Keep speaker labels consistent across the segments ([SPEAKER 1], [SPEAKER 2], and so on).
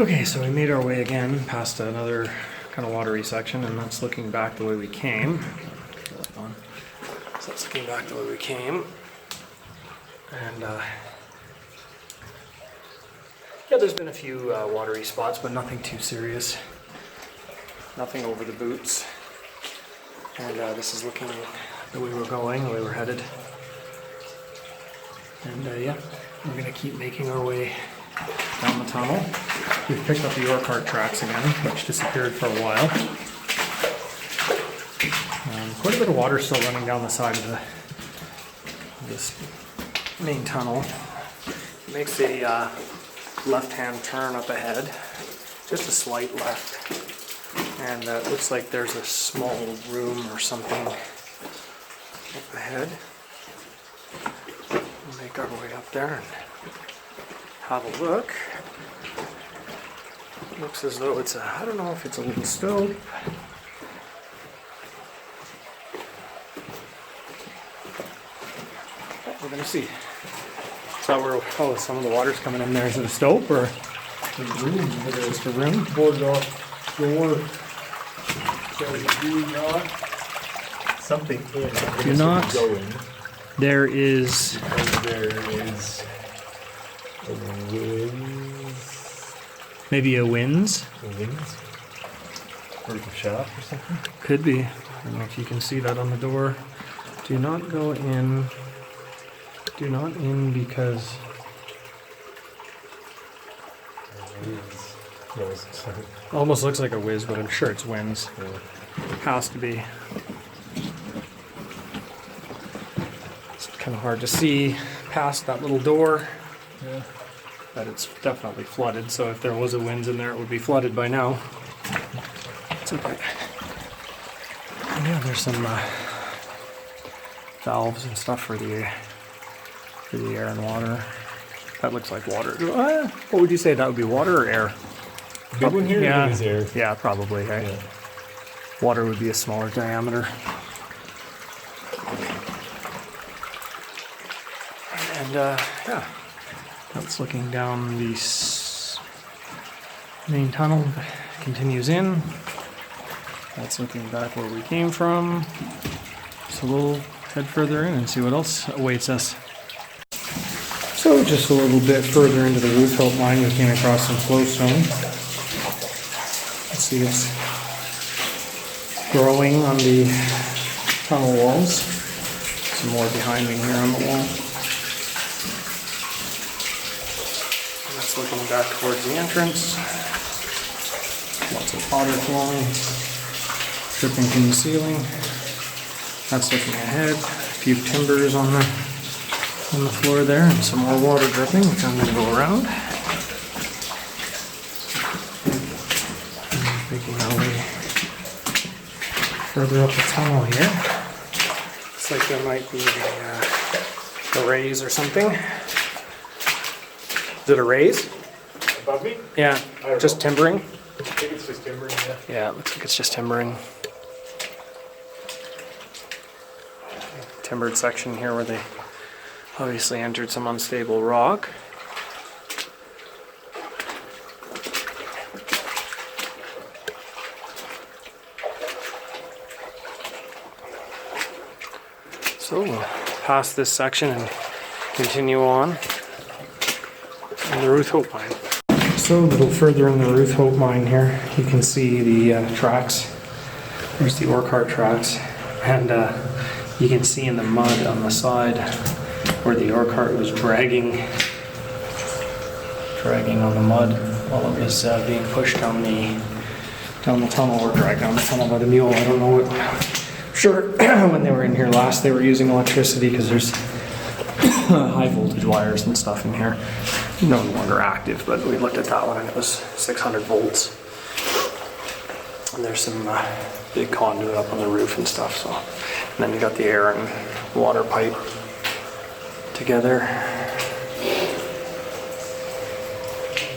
[SPEAKER 1] Okay, so we made our way again past another kind of watery section, and that's looking back the way we came. So that's looking back the way we came. And yeah, there's been a few watery spots, but nothing too serious. Nothing over the boots. And this is looking the way we're going, the way we're headed. And yeah, we're gonna keep making our way down the tunnel. We've picked up the ore cart tracks again, which disappeared for a while. Quite a bit of water still running down the side of this main tunnel. It makes a left-hand turn up ahead, just a slight left. And it looks like there's a small room or something up ahead. We'll make our way up there and have a look. It looks as though it's I don't know if it's a little stove. We're gonna see. Is that where, oh, some of the water's coming in there. Is it a stove or a room? It is just a room.
[SPEAKER 2] Board off door. So do not something in.
[SPEAKER 1] Do not
[SPEAKER 2] go in.
[SPEAKER 1] There is.
[SPEAKER 2] And there is a winds.
[SPEAKER 1] Maybe a winds?
[SPEAKER 2] A winds? Or a shaft or something?
[SPEAKER 1] Could be. I don't know if you can see that on the door. Do not go in. Do not in because.
[SPEAKER 2] No, it's sorry.
[SPEAKER 1] Almost looks like a whiz, but I'm sure it's winds.
[SPEAKER 2] Yeah.
[SPEAKER 1] Has to be. It's kind of hard to see past that little door.
[SPEAKER 2] Yeah.
[SPEAKER 1] But it's definitely flooded, so if there was a winds in there, it would be flooded by now. It's okay. Yeah, there's some valves and stuff for the air and water. That looks like water. What would you say? That would be water or air?
[SPEAKER 2] The big one here
[SPEAKER 1] Yeah.
[SPEAKER 2] is air.
[SPEAKER 1] Yeah, probably. Right?
[SPEAKER 2] Yeah.
[SPEAKER 1] Water would be a smaller diameter. And yeah, that's looking down the main tunnel. Continues in. That's looking back where we came from. So we'll head further in and see what else awaits us. So just a little bit further into the Ruth Hope mine, we came across some flowstone. Let's see, it's growing on the tunnel walls. Some more behind me here on the wall. And that's looking back towards the entrance. Lots of water flowing, dripping from the ceiling. That's looking ahead. A few timbers on the floor there, and some more water dripping, which I'm going to go around. Making our way further up the tunnel here. Looks like there might be a raise or something. Is it a raise?
[SPEAKER 2] Above me?
[SPEAKER 1] Yeah, just timbering.
[SPEAKER 2] I think it's just timbering, yeah.
[SPEAKER 1] Yeah, it looks like it's just timbering. Timbered section here where they obviously entered some unstable rock. So we'll pass this section and continue on in the Ruth Hope mine. So a little further in the Ruth Hope mine here, you can see the tracks. There's the ore cart tracks, and you can see in the mud on the side where the ore cart was dragging on the mud while it was being pushed down the tunnel, or dragged down the tunnel by the mule. I don't know what. Sure, when they were in here last, they were using electricity because there's high voltage wires and stuff in here. No longer active, but we looked at that one and it was 600 volts. And there's some big conduit up on the roof and stuff. So, and then you got the air and water pipe together,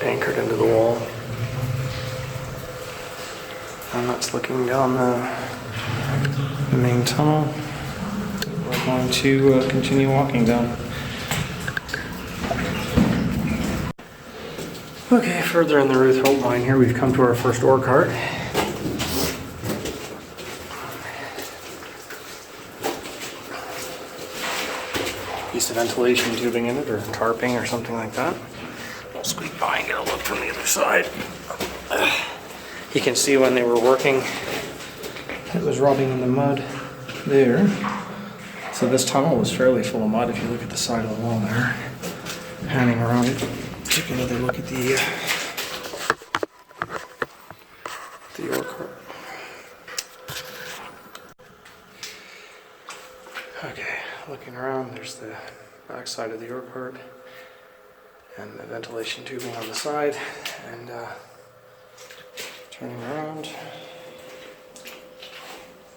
[SPEAKER 1] anchored into the wall. And that's looking down the main tunnel. We're going to continue walking down. Okay, further in the Ruth Hope mine here, we've come to our first ore cart. Piece of ventilation tubing in it, or tarping, or something like that. I'll squeak by and get a look from the other side. You can see when they were working, it was rubbing in the mud there. So this tunnel was fairly full of mud if you look at the side of the wall there. Panning around it, take another look at the ore cart. Okay, looking around, there's the back side of the ore cart and the ventilation tubing on the side, and turning around,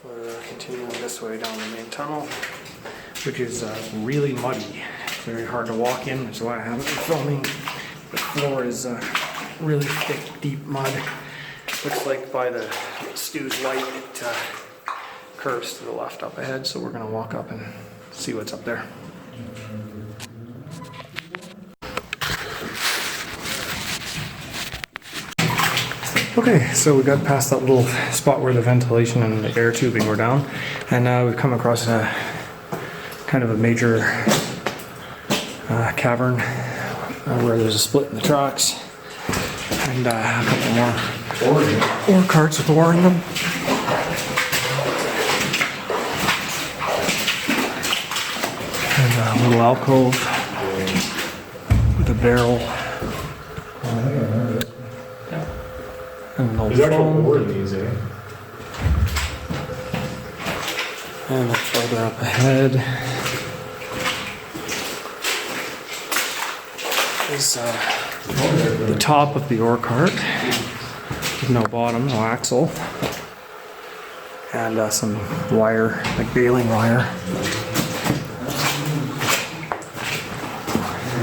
[SPEAKER 1] we're continuing this way down the main tunnel, which is really muddy. Very hard to walk in, which is why I haven't been filming. The floor is really thick, deep mud. Looks like by the Stew's light, it curves to the left up ahead, so we're gonna walk up and see what's up there. Okay, so we got past that little spot where the ventilation and the air tubing were down, and now we've come across a kind of a major cavern where there's a split in the tracks, and a couple more ore carts with ore in them. And a little alcove with a barrel. And an old
[SPEAKER 2] There's actual
[SPEAKER 1] phone.
[SPEAKER 2] ore in these, eh?
[SPEAKER 1] And then further up ahead is the top of the ore cart with no bottom, no axle, and some wire, like baling wire. A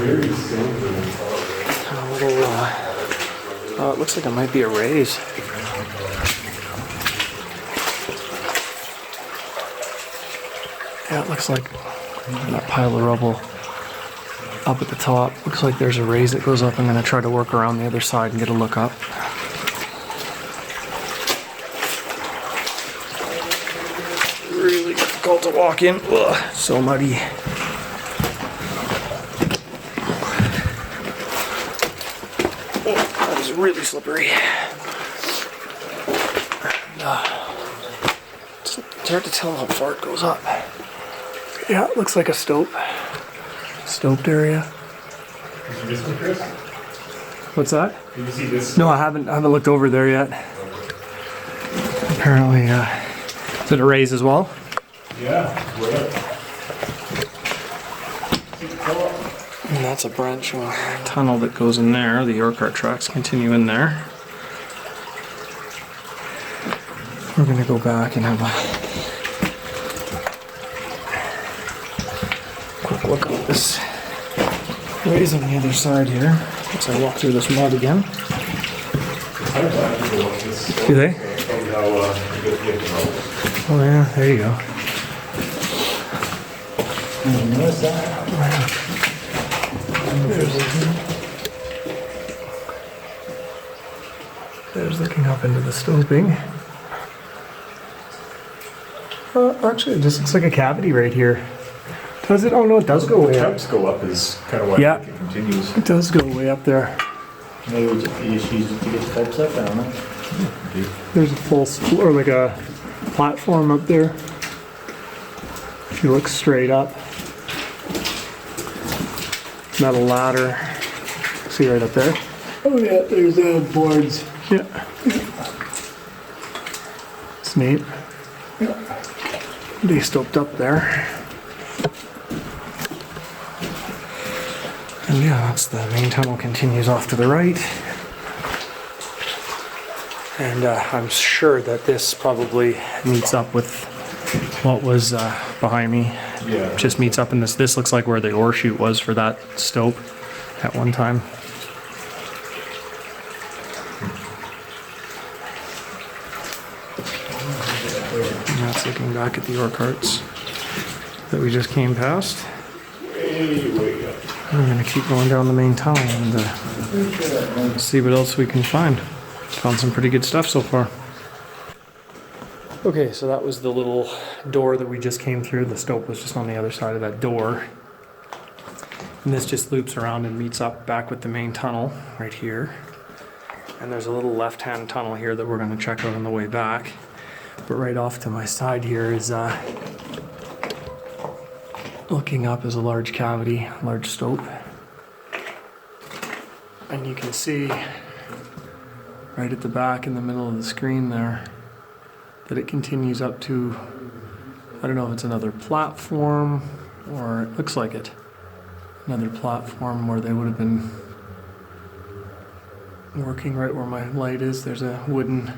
[SPEAKER 1] little, it looks like it might be a raise. Yeah, it looks like that pile of rubble up at the top. Looks like there's a raise that goes up. I'm gonna try to work around the other side and get a look up. Really difficult to walk in. Ugh, so muddy. Oh, that is really slippery. It's hard to tell how far it goes up. Yeah, it looks like a stoped area.
[SPEAKER 2] Did you see this one, Chris?
[SPEAKER 1] What's that?
[SPEAKER 2] Did you see this?
[SPEAKER 1] No, I haven't looked over there yet. Apparently, is it a raise as well?
[SPEAKER 2] Yeah, right up.
[SPEAKER 1] And that's a branching tunnel that goes in there. The ore cart tracks continue in there. We're gonna go back and have a quick look at this raise on the other side here as I walk through this mud again.
[SPEAKER 2] I don't know if people watch this.
[SPEAKER 1] Do they?
[SPEAKER 2] Probably how you get the info.
[SPEAKER 1] Oh yeah, there you go.
[SPEAKER 2] Notice that?
[SPEAKER 1] There's looking up into the stoping. Actually, it just looks like a cavity right here. Does it? Oh no, it does go way up.
[SPEAKER 2] Temps go up is kind of why
[SPEAKER 1] Yeah.
[SPEAKER 2] it continues.
[SPEAKER 1] It does go way up there.
[SPEAKER 3] Maybe we just use to get the pipes up, I don't know.
[SPEAKER 1] There's a full, or like a platform up there. If you look straight up. Metal ladder. See right up there?
[SPEAKER 3] Oh yeah, there's boards.
[SPEAKER 1] Yeah. It's neat. They stoped up there. And yeah, that's the main tunnel continues off to the right. And I'm sure that this probably meets up with what was behind me.
[SPEAKER 2] Yeah.
[SPEAKER 1] Just meets up in this. This looks like where the ore chute was for that stope at one time. And that's looking back at the ore carts that we just came past.
[SPEAKER 2] Way up.
[SPEAKER 1] We're gonna keep going down the main tunnel and see what else we can find. Found some pretty good stuff so far. Okay, so that was the little door that we just came through. The stope was just on the other side of that door. And this just loops around and meets up back with the main tunnel right here. And there's a little left-hand tunnel here that we're gonna check out on the way back. But right off to my side here is, looking up is a large cavity, large stope. And you can see right at the back in the middle of the screen there that it continues up to, I don't know if it's another platform or it looks like it. Another platform where they would have been working right where my light is. There's a wooden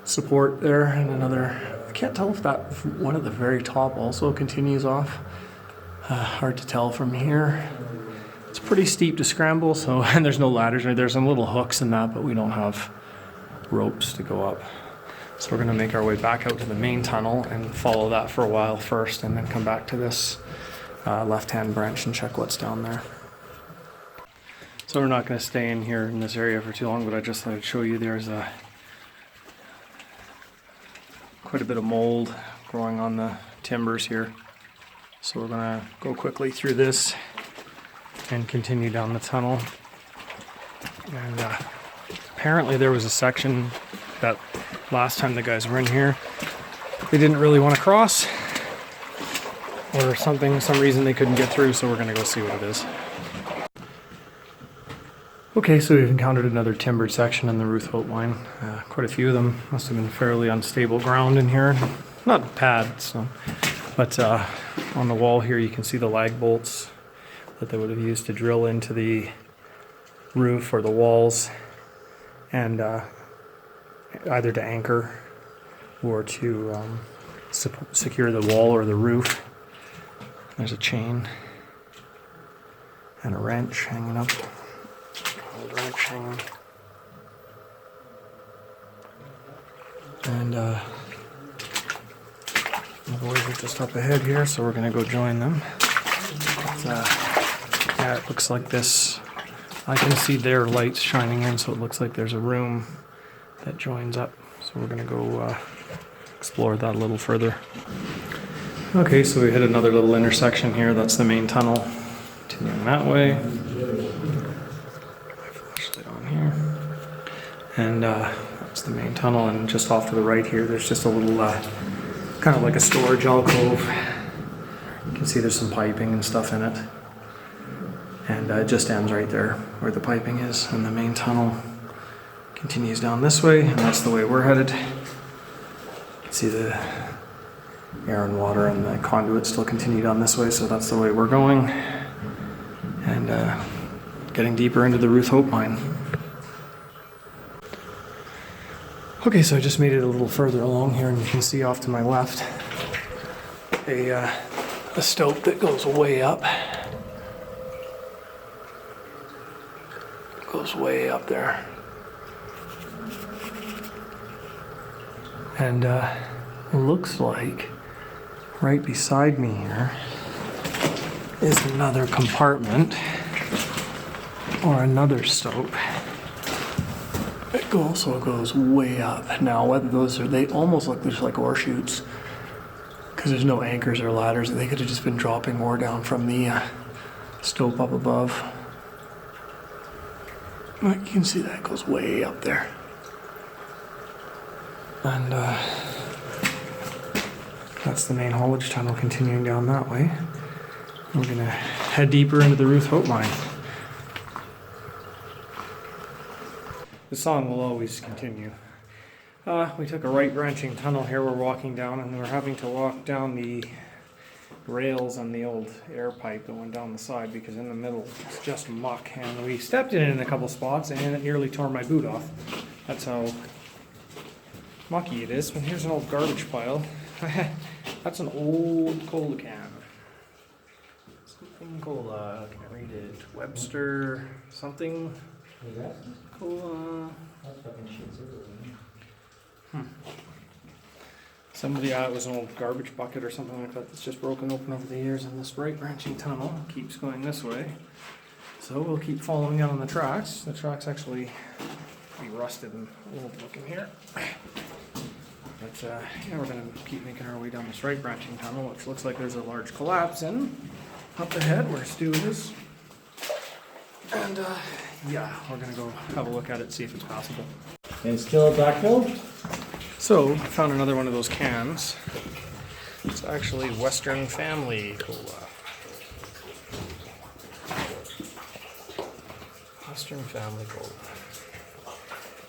[SPEAKER 1] support there and another, I can't tell if that one at the very top also continues off. Hard to tell from here. It's pretty steep to scramble, so, and there's no ladders, right? There's some little hooks in that, but we don't have ropes to go up. So we're gonna make our way back out to the main tunnel and follow that for a while first, and then come back to this left-hand branch and check what's down there. So we're not gonna stay in here in this area for too long, but I just thought I'd show you there's quite a bit of mold growing on the timbers here. So we're gonna go quickly through this and continue down the tunnel. And apparently there was a section that last time the guys were in here, they didn't really want to cross, or some reason they couldn't get through, so we're gonna go see what it is. Okay, so we've encountered another timbered section in the Ruth Hope mine. Quite a few of them. Must have been fairly unstable ground in here. Not bad, so. But on the wall here you can see the lag bolts that they would have used to drill into the roof or the walls, and either to anchor or to secure the wall or the roof. There's a chain and a wrench hanging up. Old wrench hanging. And the boys are just up ahead here, so we're gonna go join them. But, yeah, it looks like this. I can see their lights shining in, so it looks like there's a room that joins up. So we're gonna go explore that a little further. Okay, so we hit another little intersection here. That's the main tunnel. Continuing that way. My flashlight on here. And that's the main tunnel, and just off to the right here, there's just a little kind of like a storage alcove. You can see there's some piping and stuff in it. And it just ends right there where the piping is, and the main tunnel continues down this way, and that's the way we're headed. You can see the air and water and the conduit still continue down this way, so that's the way we're going. And getting deeper into the Ruth Hope mine. Okay, so I just made it a little further along here, and you can see off to my left a stope that goes way up. Goes way up there. And looks like right beside me here is another compartment or another stope. It also goes way up. Now, whether those are, they almost look just like ore chutes, because there's no anchors or ladders. They could have just been dropping ore down from the stope up above. But you can see that goes way up there. And that's the main haulage tunnel continuing down that way. We're gonna head deeper into the Ruth Hope mine. The song will always continue. We took a right branching tunnel here. We're walking down, and we're having to walk down the rails on the old air pipe that went down the side, because in the middle it's just muck, and we stepped in it in a couple spots and it nearly tore my boot off. That's how mucky it is. But here's an old garbage pile. That's an old cola can. Something cola. Can I read it? Webster something. Cola. Somebody, it was an old garbage bucket or something like that that's just broken open over the years, and this right branching tunnel keeps going this way. So we'll keep following down the tracks. The tracks actually be rusted and old looking here. But yeah, we're going to keep making our way down this right branching tunnel, which looks like there's a large collapse in up ahead where Stu is. And yeah, we're going to go have a look at it, see if it's passable.
[SPEAKER 3] And still a backfill?
[SPEAKER 1] So, I found another one of those cans. It's actually Western Family Cola. Western Family Cola.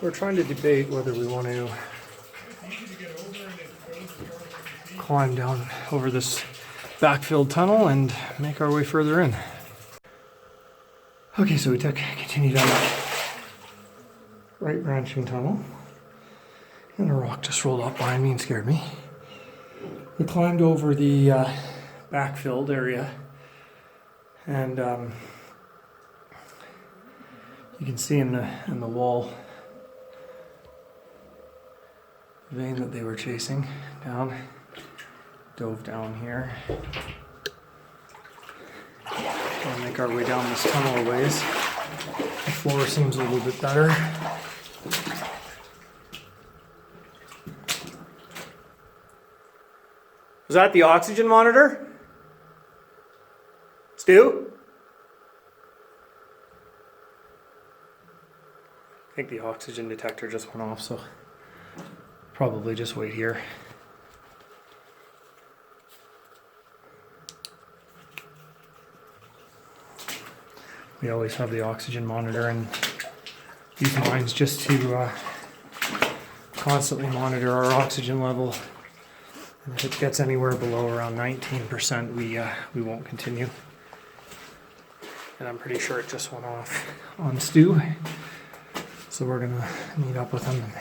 [SPEAKER 1] We're trying to debate whether we want to climb down over this backfilled tunnel and make our way further in. Okay, so we continued down that right branching tunnel. And a rock just rolled off behind me and scared me. We climbed over the backfilled area, and you can see in the wall vein that they were chasing down. Dove down here. We'll make our way down this tunnel a ways. The floor seems a little bit better. Was that the oxygen monitor? Stu? I think the oxygen detector just went off, so probably just wait here. We always have the oxygen monitor in these mines just to constantly monitor our oxygen level. And if it gets anywhere below around 19%, we won't continue. And I'm pretty sure it just went off on Stu. So we're gonna meet up with him and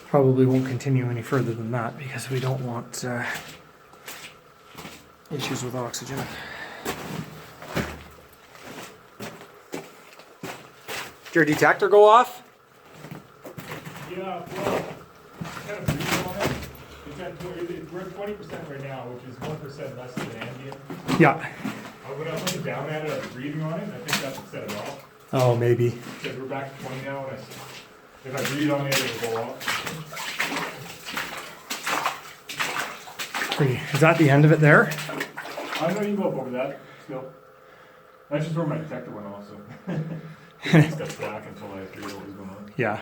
[SPEAKER 1] probably won't continue any further than that because we don't want issues with oxygen. Did your detector go off?
[SPEAKER 2] Yeah, well, kind of breathe on it. We're at 20% right now, which is 1% less than ambient.
[SPEAKER 1] Yeah.
[SPEAKER 2] When I looked down at it, I was breathing on it, and I think that's what set it off.
[SPEAKER 1] Oh, maybe.
[SPEAKER 2] Because we're back to 20 now, and if I breathe on it, it'll go off.
[SPEAKER 1] Is that the end of it there?
[SPEAKER 2] I know you go up over that still. That's just where my detector went off, so. It steps back until I figure out what was going on.
[SPEAKER 1] Yeah.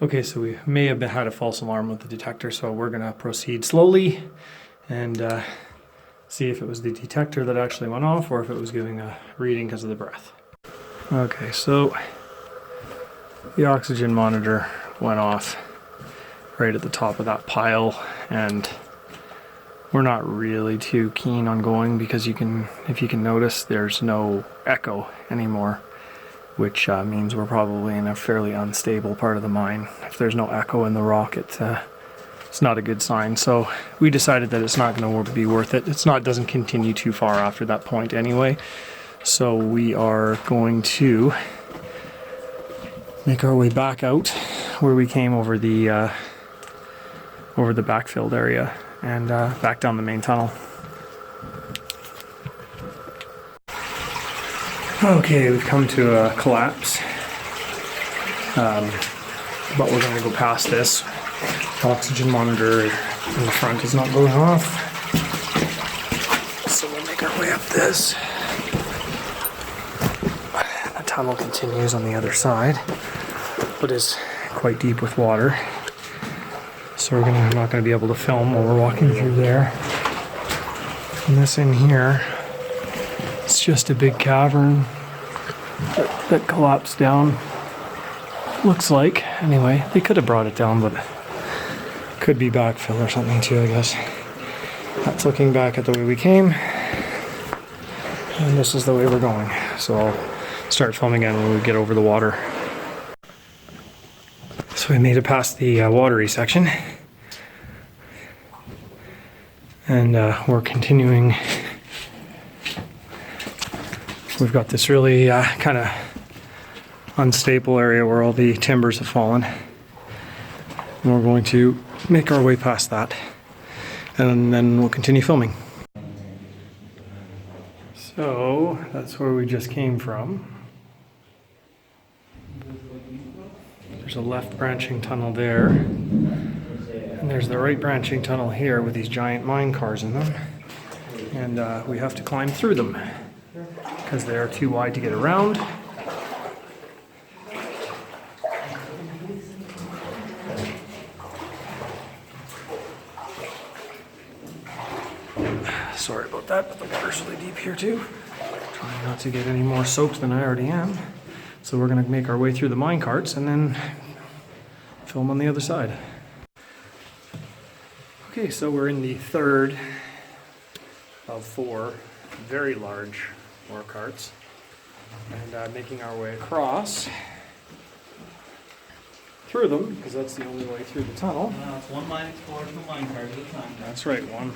[SPEAKER 1] Okay, so we may have had a false alarm with the detector, so we're going to proceed slowly and see if it was the detector that actually went off or if it was giving a reading because of the breath. Okay, so the oxygen monitor went off right at the top of that pile, and we're not really too keen on going because if you can notice, there's no echo anymore, which means we're probably in a fairly unstable part of the mine. If there's no echo in the rock, it's not a good sign. So we decided that it's not going to be worth it. It doesn't continue too far after that point anyway. So we are going to make our way back out where we came over the backfilled area and back down the main tunnel. Okay, we've come to a collapse, but we're going to go past this. The oxygen monitor in the front is not going off, so we'll make our way up this. The tunnel continues on the other side, but is quite deep with water, so we're not going to be able to film while we're walking through there. And this in here, it's just a big cavern that collapsed down. Looks like. Anyway, they could have brought it down, but could be backfill or something too, I guess. That's looking back at the way we came. And this is the way we're going. So I'll start filming again when we get over the water. So we made it past the watery section. And we're continuing. We've got this really kind of unstable area where all the timbers have fallen. And we're going to make our way past that, and then we'll continue filming. So that's where we just came from. There's a left branching tunnel there, and there's the right branching tunnel here with these giant mine cars in them, and we have to climb through them because they are too wide to get around. Sorry about that, but the water's really deep here too. Trying not to get any more soaked than I already am. So we're gonna make our way through the mine carts and then film on the other side. Okay, so we're in the third of 4 very large ore carts, and making our way across through them, because that's the only way through the tunnel.
[SPEAKER 3] It's one mine explorer, 2 mine cars at a time.
[SPEAKER 1] That's right, one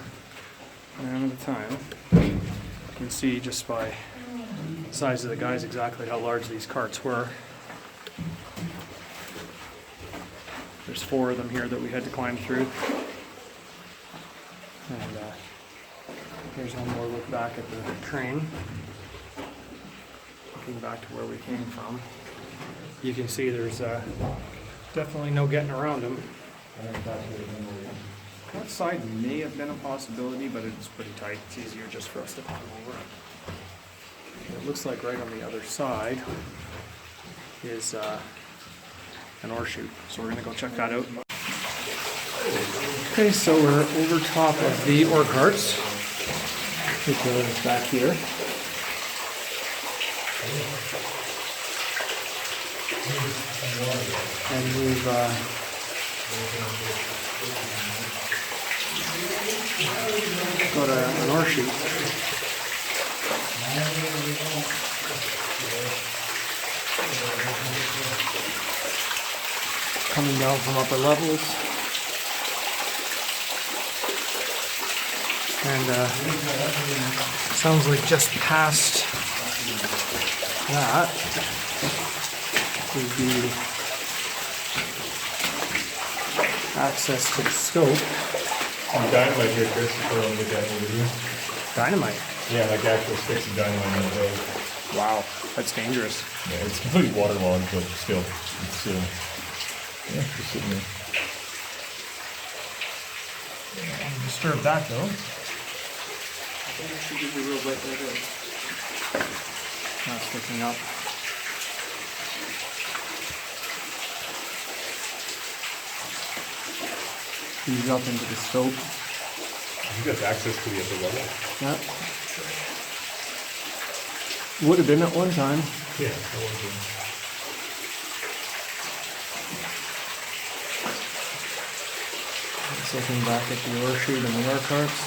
[SPEAKER 1] man at a time. You can see just by the size of the guys exactly how large these carts were. There's 4 of them here that we had to climb through. And here's one more look back at the train. Looking back to where we came from. You can see there's definitely no getting around them. That side may have been a possibility, but it's pretty tight. It's easier just for us to climb over. It looks like right on the other side is an ore chute, so we're gonna go check that out. Okay, so we're over top of the ore carts, which are back here. And we've got an ore chute. Coming down from upper levels. And sounds like just past that would be access to the scope.
[SPEAKER 2] Dynamite here, Chris, if you want to get that over here.
[SPEAKER 1] Dynamite.
[SPEAKER 2] Yeah, like actual sticks of dynamite in the road.
[SPEAKER 1] Wow, that's dangerous.
[SPEAKER 2] Yeah, it's completely waterlogged, but still, it's yeah, just sitting there. Disturb that though.
[SPEAKER 1] Should give you a real bit right there. Not sticking up. Ease up into the scope.
[SPEAKER 2] You got access to the upper level?
[SPEAKER 1] Yep. Would have been at one time.
[SPEAKER 2] Yeah, that was it.
[SPEAKER 1] Just looking back at the ore chute and the ore carts.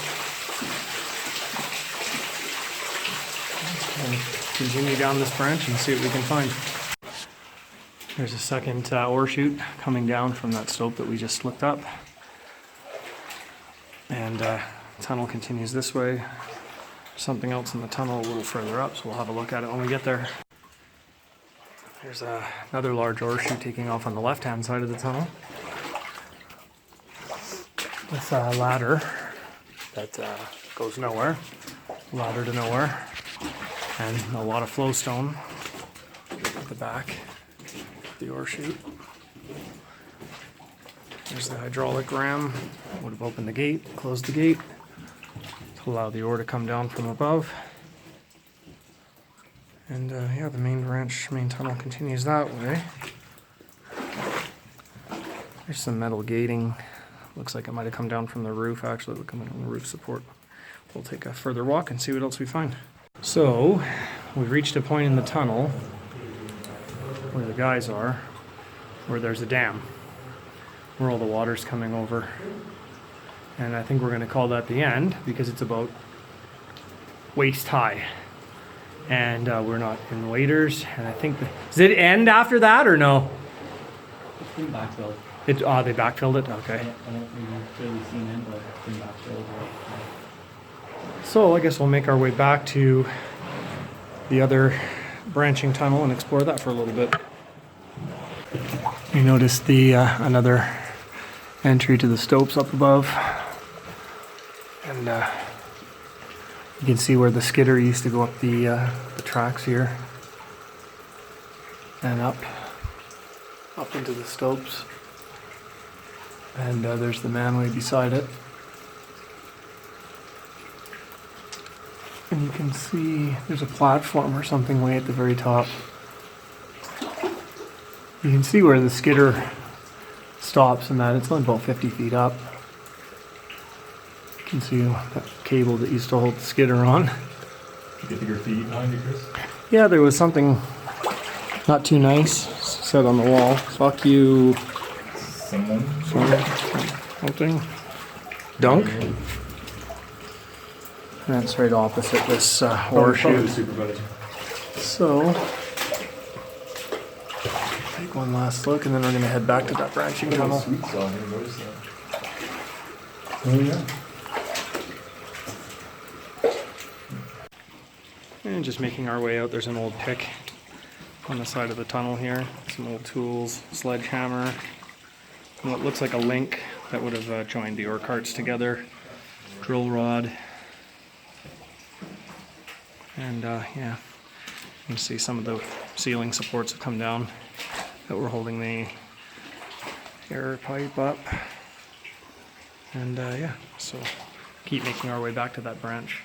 [SPEAKER 1] And continue down this branch and see what we can find. There's a second ore chute coming down from that slope that we just looked up. And tunnel continues this way. Something else in the tunnel a little further up, so we'll have a look at it when we get there. There's another large ore chute taking off on the left-hand side of the tunnel. With a ladder that goes nowhere. Ladder to nowhere. And a lot of flowstone at the back of the ore chute. There's the hydraulic ram. Would have opened the gate, closed the gate to allow the ore to come down from above. And yeah, the main tunnel continues that way. There's some metal gating. Looks like it might have come down from the roof, actually, coming on the roof support. We'll take a further walk and see what else we find. So, we've reached a point in the tunnel where the guys are, where there's a dam, where all the water's coming over. And I think we're gonna call that the end because it's about waist high. And we're not in waders, and I think, does it end after that or no?
[SPEAKER 3] It's been backfilled.
[SPEAKER 1] They backfilled it? Okay.
[SPEAKER 3] I don't think we've really seen it, but it's been backfilled.
[SPEAKER 1] So I guess we'll make our way back to the other branching tunnel and explore that for a little bit. You notice the another entry to the stopes up above. And you can see where the skidder used to go up the tracks here. And up into the stopes. And there's the manway beside it. And you can see there's a platform or something way at the very top. You can see where the skidder stops and that. It's only about 50 feet up. You can see that cable that used to hold the skidder on.
[SPEAKER 2] You get the graffiti behind you, Chris?
[SPEAKER 1] Yeah, there was something not too nice said on the wall. Fuck you.
[SPEAKER 2] Someone?
[SPEAKER 1] Something. Dunk. And that's right opposite this
[SPEAKER 2] Probably
[SPEAKER 1] horseshoe.
[SPEAKER 2] the supervisor.
[SPEAKER 1] So, take one last look and then we're going to head back to that branching tunnel.
[SPEAKER 2] Sweet song, I noticed that. Oh, yeah.
[SPEAKER 1] And just making our way out, there's an old pick on the side of the tunnel here. Some old tools, sledgehammer, and what looks like a link that would have joined the ore carts together, drill rod, and yeah, you can see some of the ceiling supports have come down that were holding the air pipe up. And yeah, so keep making our way back to that branch.